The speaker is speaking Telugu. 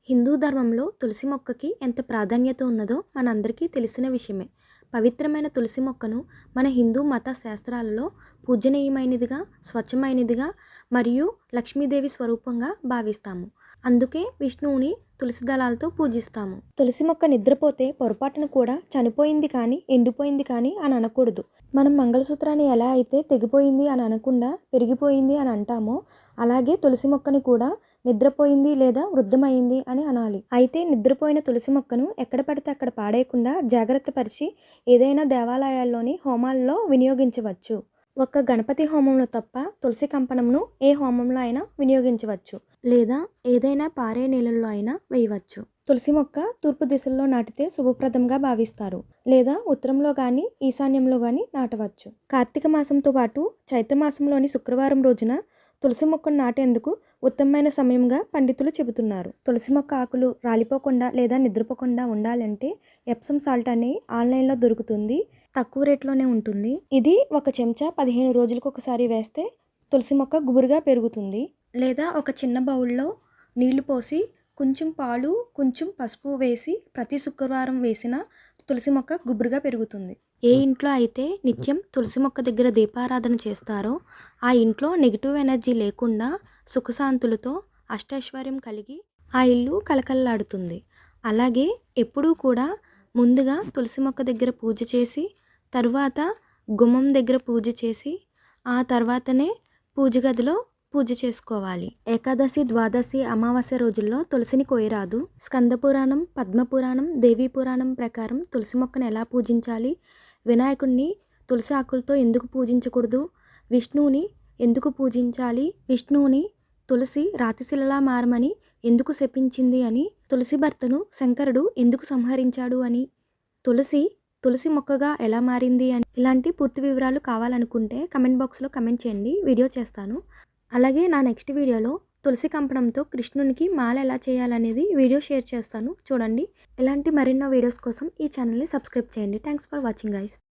హిందూ ధర్మంలో తులసి మొక్కకి ఎంత ప్రాధాన్యత ఉన్నదో మనందరికీ తెలిసిన విషయమే. పవిత్రమైన తులసి మొక్కను మన హిందూ మత శాస్త్రాలలో పూజనీయమైనదిగా, స్వచ్ఛమైనదిగా మరియు లక్ష్మీదేవి స్వరూపంగా భావిస్తాము. అందుకే విష్ణువుని తులసి దళాలతో పూజిస్తాము. తులసి మొక్క నిద్రపోతే పొరపాటున కూడా చనిపోయింది కానీ, ఎండిపోయింది కానీ అని అనకూడదు. మనం మంగళసూత్రాన్ని ఎలా అయితే తెగిపోయింది అని అనకుండా పెరిగిపోయింది అని అంటామో, అలాగే తులసి మొక్కని కూడా నిద్రపోయింది లేదా వృద్ధమైంది అని అనాలి. అయితే నిద్రపోయిన తులసి మొక్కను ఎక్కడ పడితే అక్కడ పాడేయకుండా జాగ్రత్త పరిచి ఏదైనా దేవాలయాల్లోని హోమాల్లో వినియోగించవచ్చు. ఒక్క గణపతి హోమంలో తప్ప తులసి కంపనంను ఏ హోమంలో అయినా వినియోగించవచ్చు, లేదా ఏదైనా పారే నీళ్ళల్లో అయినా వేయవచ్చు. తులసి మొక్క తూర్పు దిశల్లో నాటితే శుభప్రదంగా భావిస్తారు, లేదా ఉత్తరంలో కానీ ఈశాన్యంలో కానీ నాటవచ్చు. కార్తీక మాసంతో పాటు చైత్ర మాసంలోని శుక్రవారం రోజున తులసి మొక్కను నాటేందుకు ఉత్తమమైన సమయంగా పండితులు చెబుతున్నారు. తులసి మొక్క ఆకులు రాలిపోకుండా లేదా నిద్రపోకుండా ఉండాలంటే ఎప్సమ్ సాల్ట్ అని ఆన్లైన్లో దొరుకుతుంది. తక్కువ రేట్లోనే ఉంటుంది. ఇది ఒక చెంచా 15 రోజులకు ఒకసారి వేస్తే తులసి మొక్క గుబురుగా పెరుగుతుంది. లేదా ఒక చిన్న బౌల్లో నీళ్లు పోసి కొంచెం పాలు, కొంచెం పసుపు వేసి ప్రతి శుక్రవారం వేసిన తులసి మొక్క గుబురుగా పెరుగుతుంది. ఏ ఇంట్లో అయితే నిత్యం తులసి మొక్క దగ్గర దీపారాధన చేస్తారో ఆ ఇంట్లో నెగిటివ్ ఎనర్జీ లేకుండా సుఖశాంతులతో అష్టైశ్వర్యం కలిగి ఆ ఇల్లు కలకలలాడుతుంది. అలాగే ఎప్పుడూ కూడా ముందుగా తులసి మొక్క దగ్గర పూజ చేసి, తరువాత గుమ్మం దగ్గర పూజ చేసి, ఆ తర్వాతనే పూజ గదిలో పూజ చేసుకోవాలి. ఏకాదశి, ద్వాదశి, అమావాస్య రోజుల్లో తులసిని కోయరాదు. స్కంద పురాణం, పద్మపురాణం, దేవీ పురాణం ప్రకారం తులసి మొక్కను ఎలా పూజించాలి, వినాయకుడిని తులసి ఆకులతో ఎందుకు పూజించకూడదు, విష్ణువుని ఎందుకు పూజించాలి, విష్ణువుని తులసి రాతిశిలలా మారమని ఎందుకు శపించింది అని, తులసి భర్తను శంకరుడు ఎందుకు సంహరించాడు అని, తులసి మొక్కగా ఎలా మారింది అని, ఇలాంటి పూర్తి వివరాలు కావాలనుకుంటే కమెంట్ బాక్స్లో కమెంట్ చేయండి, వీడియో చేస్తాను. అలాగే నా నెక్స్ట్ వీడియోలో తులసి కంపనంతో కృష్ణునికి మాల ఎలా చేయాలనేది వీడియో షేర్ చేస్తాను, చూడండి. ఇలాంటి మరెన్నో వీడియోస్ కోసం ఈ ఛానల్ని సబ్స్క్రైబ్ చేయండి. Thanks for watching guys.